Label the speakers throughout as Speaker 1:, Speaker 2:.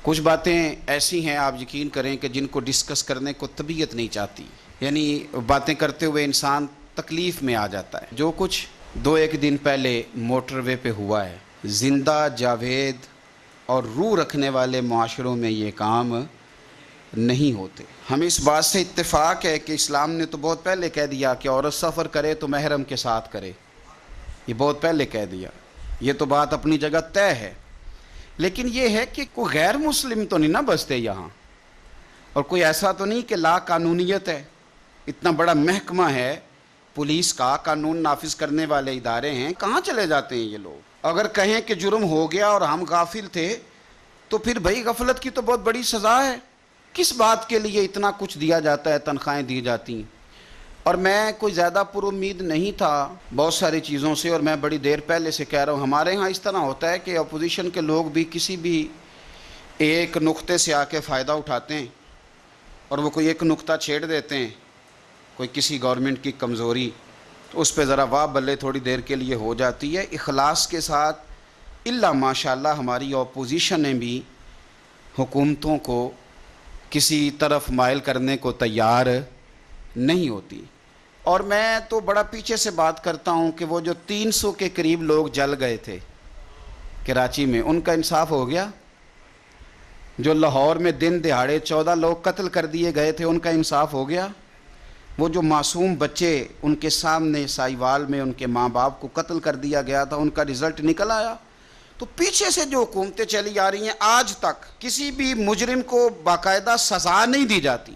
Speaker 1: کچھ باتیں ایسی ہیں آپ یقین کریں کہ جن کو ڈسکس کرنے کو طبیعت نہیں چاہتی، یعنی باتیں کرتے ہوئے انسان تکلیف میں آ جاتا ہے۔ جو کچھ 2-1 دن پہلے موٹر وے پہ ہوا ہے، زندہ جاوید اور روح رکھنے والے معاشروں میں یہ کام نہیں ہوتے۔ ہمیں اس بات سے اتفاق ہے کہ اسلام نے تو بہت پہلے کہہ دیا کہ عورت سفر کرے تو محرم کے ساتھ کرے، یہ بہت پہلے کہہ دیا، یہ تو بات اپنی جگہ طے ہے۔ لیکن یہ ہے کہ کوئی غیر مسلم تو نہیں نا بستے یہاں، اور کوئی ایسا تو نہیں کہ لا قانونیت ہے، اتنا بڑا محکمہ ہے پولیس کا، قانون نافذ کرنے والے ادارے ہیں، کہاں چلے جاتے ہیں یہ لوگ؟ اگر کہیں کہ جرم ہو گیا اور ہم غافل تھے تو پھر بھائی غفلت کی تو بہت بڑی سزا ہے۔ کس بات کے لیے اتنا کچھ دیا جاتا ہے، تنخواہیں دی جاتی ہیں؟ اور میں کوئی زیادہ پر امید نہیں تھا بہت ساری چیزوں سے، اور میں بڑی دیر پہلے سے کہہ رہا ہوں، ہمارے ہاں اس طرح ہوتا ہے کہ اپوزیشن کے لوگ بھی کسی بھی ایک نقطے سے آ کے فائدہ اٹھاتے ہیں، اور وہ کوئی ایک نقطہ چھیڑ دیتے ہیں، کوئی کسی گورنمنٹ کی کمزوری، تو اس پہ ذرا واہ بلے تھوڑی دیر کے لیے ہو جاتی ہے۔ اخلاص کے ساتھ الا ماشاءاللہ ہماری اپوزیشن نے بھی حکومتوں کو کسی طرف مائل کرنے کو تیار نہیں ہوتی۔ اور میں تو بڑا پیچھے سے بات کرتا ہوں کہ وہ جو 300 کے قریب لوگ جل گئے تھے کراچی میں، ان کا انصاف ہو گیا؟ جو لاہور میں دن دہاڑے 14 لوگ قتل کر دیے گئے تھے، ان کا انصاف ہو گیا؟ وہ جو معصوم بچے ان کے سامنے سائیوال میں ان کے ماں باپ کو قتل کر دیا گیا تھا، ان کا رزلٹ نکل آیا؟ تو پیچھے سے جو حکومتیں چلی آ رہی ہیں، آج تک کسی بھی مجرم کو باقاعدہ سزا نہیں دی جاتی۔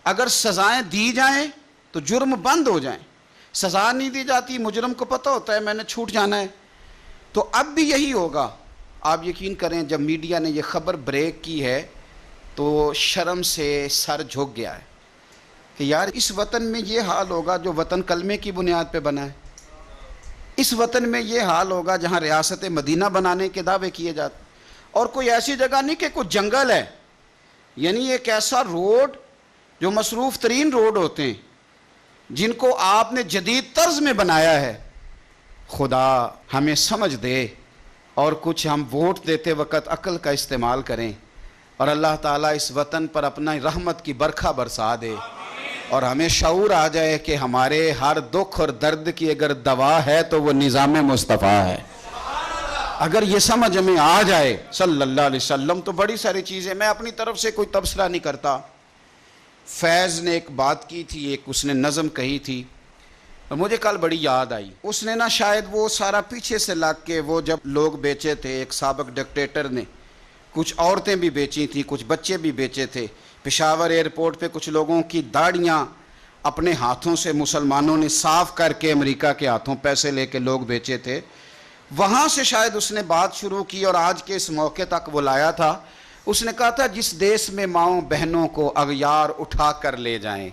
Speaker 1: اگر سزائیں دی جائیں تو جرم بند ہو جائیں، سزا نہیں دی جاتی، مجرم کو پتہ ہوتا ہے میں نے چھوٹ جانا ہے۔ تو اب بھی یہی ہوگا۔ آپ یقین کریں جب میڈیا نے یہ خبر بریک کی ہے تو شرم سے سر جھک گیا ہے کہ یار اس وطن میں یہ حال ہوگا جو وطن کلمے کی بنیاد پہ بنا ہے، اس وطن میں یہ حال ہوگا جہاں ریاست مدینہ بنانے کے دعوے کیے جاتے، اور کوئی ایسی جگہ نہیں کہ کوئی جنگل ہے، یعنی ایک ایسا روڈ جو مصروف ترین روڈ ہوتے ہیں جن کو آپ نے جدید طرز میں بنایا ہے۔ خدا ہمیں سمجھ دے اور کچھ ہم ووٹ دیتے وقت عقل کا استعمال کریں، اور اللہ تعالیٰ اس وطن پر اپنا رحمت کی برکھا برسا دے، اور ہمیں شعور آ جائے کہ ہمارے ہر دکھ اور درد کی اگر دوا ہے تو وہ نظام مصطفیٰ ہے۔ اگر یہ سمجھ میں آ جائے صلی اللہ علیہ وسلم تو بڑی ساری چیزیں، میں اپنی طرف سے کوئی تبصرہ نہیں کرتا۔ فیض نے ایک بات کی تھی، ایک اس نے نظم کہی تھی، اور مجھے کل بڑی یاد آئی۔ اس نے شاید وہ سارا پیچھے سے لگ کے، وہ جب لوگ بیچے تھے، ایک سابق ڈکٹیٹر نے کچھ عورتیں بھی بیچی تھیں، کچھ بچے بھی بیچے تھے، پشاور ایئرپورٹ پہ کچھ لوگوں کی داڑیاں اپنے ہاتھوں سے مسلمانوں نے صاف کر کے امریکہ کے ہاتھوں پیسے لے کے لوگ بیچے تھے۔ وہاں سے شاید اس نے بات شروع کی اور آج کے اس موقع تک وہ لایا تھا۔ اس نے کہا تھا جس دیس میں ماؤں بہنوں کو اغیار اٹھا کر لے جائیں،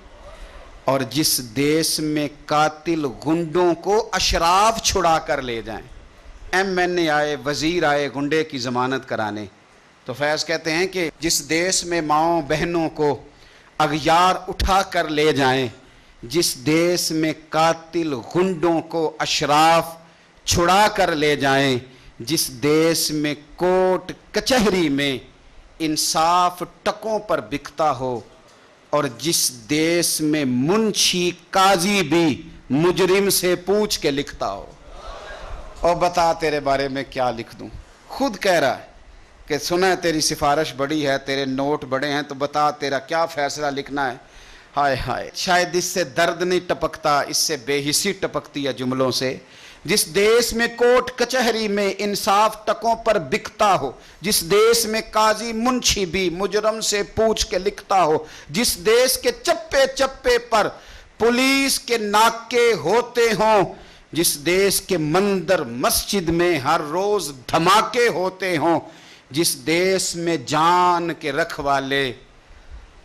Speaker 1: اور جس دیس میں قاتل گنڈوں کو اشراف چھڑا کر لے جائیں۔ ایم این اے آئے، وزیر آئے گنڈے کی ضمانت کرانے، تو فیض کہتے ہیں کہ جس دیس میں ماؤں بہنوں کو اغیار اٹھا کر لے جائیں، جس دیس میں قاتل گنڈوں کو اشراف چھڑا کر لے جائیں، جس دیس میں کوٹ کچہری میں انصاف ٹکوں پر بکتا ہو، اور جس دیس میں منشی قاضی بھی مجرم سے پوچھ کے لکھتا ہو۔ اور بتا تیرے بارے میں کیا لکھ دوں؟ خود کہہ رہا ہے کہ سنا ہے تیری سفارش بڑی ہے، تیرے نوٹ بڑے ہیں، تو بتا تیرا کیا فیصلہ لکھنا ہے۔ ہائے ہائے، شاید اس سے درد نہیں ٹپکتا، اس سے بے حسی ٹپکتی ہے جملوں سے۔ جس دیس میں کوٹ کچہری میں انصاف ٹکوں پر بکتا ہو، جس دیس میں قاضی منشی بھی مجرم سے پوچھ کے لکھتا ہو، جس دیس کے چپے چپے پر پولیس کے ناکے ہوتے ہوں، جس دیس کے مندر مسجد میں ہر روز دھماکے ہوتے ہوں، جس دیس میں جان کے رکھوالے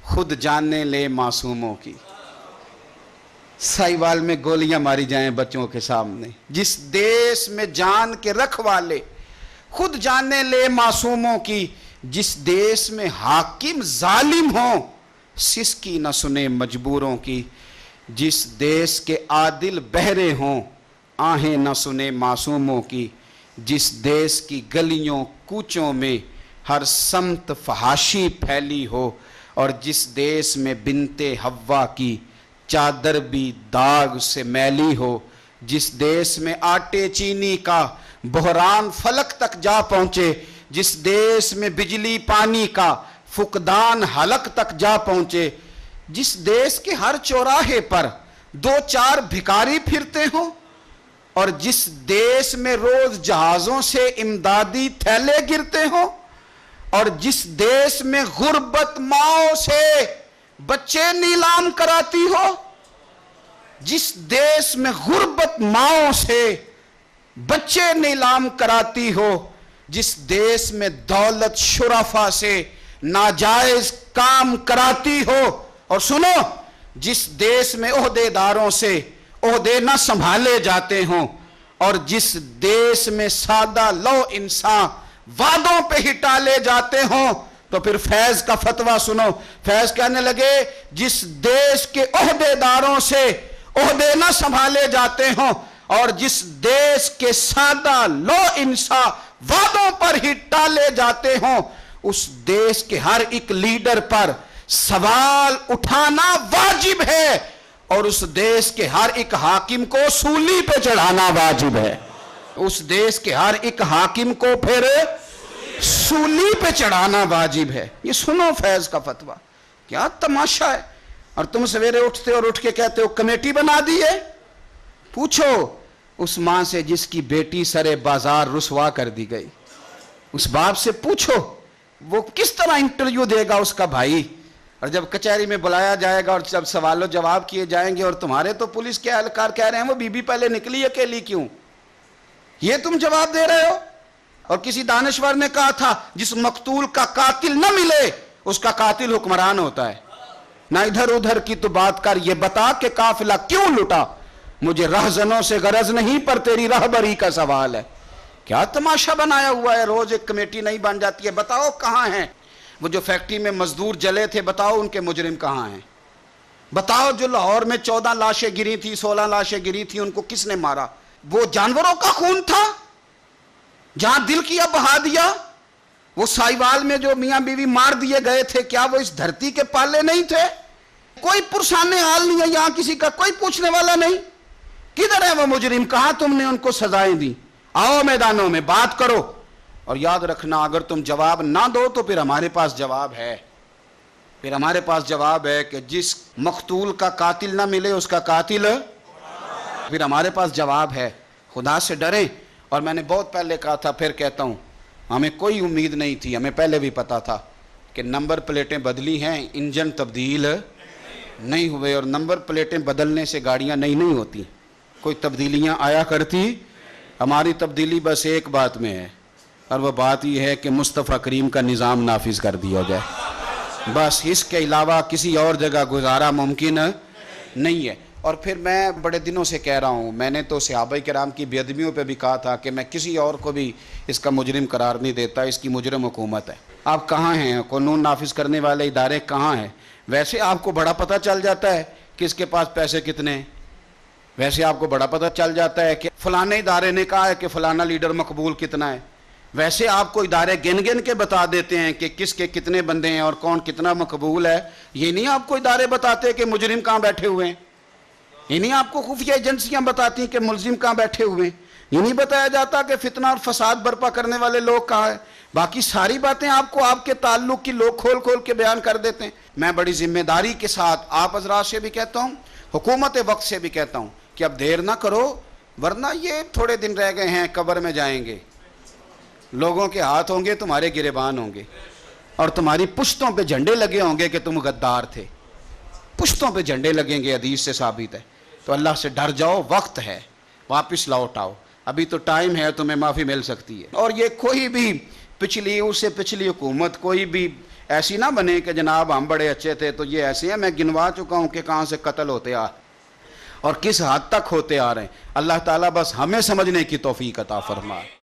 Speaker 1: خود جانیں لے معصوموں کی، سائیوال میں گولیاں ماری جائیں بچوں کے سامنے، جس دیس میں جان کے رکھوالے خود جانیں لے معصوموں کی، جس دیس میں حاکم ظالم ہوں سسکی نہ سنے مجبوروں کی، جس دیس کے عادل بہرے ہوں آہیں نہ سنے معصوموں کی، جس دیس کی گلیوں کوچوں میں ہر سمت فحاشی پھیلی ہو، اور جس دیس میں بنتے حوا کی چادر بھی داغ سے میلی ہو، جس دیس میں آٹے چینی کا بحران فلک تک جا پہنچے، جس دیس میں بجلی پانی کا فقدان حلق تک جا پہنچے، جس دیس کے ہر چوراہے پر دو چار بھکاری پھرتے ہوں، اور جس دیس میں روز جہازوں سے امدادی تھیلے گرتے ہوں، اور جس دیس میں غربت ماؤں سے بچے نیلام کراتی ہو، جس دیس میں غربت ماؤں سے بچے نیلام کراتی ہو، جس دیس میں دولت شرفا سے ناجائز کام کراتی ہو، اور سنو، جس دیس میں عہدے داروں سے عہدے نہ سنبھالے جاتے ہوں، اور جس دیس میں سادہ لو انسان وعدوں پہ ہی ٹالے جاتے ہوں، تو پھر فیض کا فتویٰ سنو۔ فیض کہنے لگے جس دیس کے عہدے داروں سے عہدے نہ سنبھالے جاتے ہوں، اور جس دیس کے سادہ لو انسان وعدوں پر ہی ٹالے جاتے ہوں، اس دیس کے ہر ایک لیڈر پر سوال اٹھانا واجب ہے، اور اس دیس کے ہر ایک حاکم کو سولی پہ چڑھانا واجب ہے۔ اس دیس کے ہر ایک حاکم کو پھر سولی پہ چڑھانا واجب ہے۔ یہ سنو فیض کا فتویٰ، کیا تماشا ہے۔ اور تم سویرے اٹھتے اور اٹھ کے کہتے ہو کمیٹی بنا دی ہے۔ پوچھو اس ماں سے جس کی بیٹی سرے بازار رسوا کر دی گئی، اس باپ سے پوچھو وہ کس طرح انٹرویو دے گا اس کا بھائی، اور جب کچہری میں بلایا جائے گا اور جب سوال و جواب کیے جائیں گے، اور تمہارے تو پولیس کے اہلکار کہہ رہے ہیں وہ بی بی پہلے نکلی اکیلی کیوں، یہ تم جواب دے رہے ہو۔ اور کسی دانشور نے کہا تھا جس مقتول کا قاتل نہ ملے اس کا قاتل حکمران ہوتا ہے۔ نہ ادھر ادھر کی تو بات کر، یہ بتا کہ قافلہ کیوں لٹا، مجھے رہزنوں سے غرض نہیں پر تیری رہبری کا سوال ہے۔ کیا تماشا بنایا ہوا ہے، روز ایک کمیٹی نہیں بن جاتی ہے۔ بتاؤ کہاں ہیں وہ جو فیکٹری میں مزدور جلے تھے، بتاؤ ان کے مجرم کہاں ہیں۔ بتاؤ جو لاہور میں 14 لاشیں گری تھی، 16 لاشیں گری تھی، ان کو کس نے مارا؟ وہ جانوروں کا خون تھا جہاں دل کیا بہا دیا۔ وہ سائیوال میں جو میاں بیوی مار دیے گئے تھے، کیا وہ اس دھرتی کے پالے نہیں تھے؟ کوئی پرسان حال نہیں ہے یہاں، کسی کا کوئی پوچھنے والا نہیں۔ کدھر ہے وہ مجرم، کہاں تم نے ان کو سزائیں دی؟ آؤ میدانوں میں بات کرو، اور یاد رکھنا اگر تم جواب نہ دو تو پھر ہمارے پاس جواب ہے۔ پھر ہمارے پاس جواب ہے کہ جس مقتول کا قاتل نہ ملے اس کا قاتل، پھر ہمارے پاس جواب ہے۔ خدا سے ڈریں۔ اور میں نے بہت پہلے کہا تھا، پھر کہتا ہوں، ہمیں کوئی امید نہیں تھی، ہمیں پہلے بھی پتا تھا کہ نمبر پلیٹیں بدلی ہیں، انجن تبدیل نہیں ہوئے، اور نمبر پلیٹیں بدلنے سے گاڑیاں نہیں ہوتی، کوئی تبدیلیاں آیا کرتی۔ ہماری تبدیلی بس ایک بات میں ہے، اور وہ بات یہ ہے کہ مصطفیٰ کریم کا نظام نافذ کر دیا جائے، بس اس کے علاوہ کسی اور جگہ گزارا ممکن نہیں ہے۔ اور پھر میں بڑے دنوں سے کہہ رہا ہوں، میں نے تو صحابہ کرام کی بے ادبیوں پہ بھی کہا تھا کہ میں کسی اور کو بھی اس کا مجرم قرار نہیں دیتا، اس کی مجرم حکومت ہے۔ آپ کہاں ہیں؟ قانون نافذ کرنے والے ادارے کہاں ہیں؟ ویسے آپ کو بڑا پتہ چل جاتا ہے کہ اس کے پاس پیسے کتنے ہیں، ویسے آپ کو بڑا پتہ چل جاتا ہے کہ فلانے ادارے نے کہا ہے کہ فلانا لیڈر مقبول کتنا ہے، ویسے آپ کو ادارے گن کے بتا دیتے ہیں کہ کس کے کتنے بندے ہیں اور کون کتنا مقبول ہے۔ یہ نہیں آپ کو ادارے بتاتے کہ مجرم کہاں بیٹھے ہوئے ہیں، یہ نہیں آپ کو خفیہ ایجنسیاں بتاتی کہ ملزم کہاں بیٹھے ہوئے ہیں، یہ نہیں بتایا جاتا کہ فتنہ اور فساد برپا کرنے والے لوگ کہاں ہیں۔ باقی ساری باتیں آپ کو آپ کے تعلق کی لوگ کھول کے بیان کر دیتے ہیں۔ میں بڑی ذمہ داری کے ساتھ آپ حضرات سے بھی کہتا ہوں، حکومت وقت سے بھی کہتا ہوں کہ اب دیر نہ کرو، ورنہ یہ تھوڑے دن رہ گئے ہیں، قبر میں جائیں گے، لوگوں کے ہاتھ ہوں گے، تمہارے گریبان ہوں گے، اور تمہاری پشتوں پہ جھنڈے لگے ہوں گے کہ تم غدار تھے، پشتوں پہ جھنڈے لگیں گے، حدیث سے ثابت ہے۔ تو اللہ سے ڈر جاؤ، وقت ہے، واپس لوٹ آؤ، ابھی تو ٹائم ہے، تمہیں معافی مل سکتی ہے۔ اور یہ کوئی بھی پچھلی اس سے پچھلی حکومت کوئی بھی ایسی نہ بنے کہ جناب ہم بڑے اچھے تھے تو یہ ایسے ہیں، میں گنوا چکا ہوں کہ کہاں سے قتل ہوتے آ اور کس حد تک ہوتے آ رہے ہیں۔ اللہ تعالیٰ بس ہمیں سمجھنے کی توفیق عطا فرمائے۔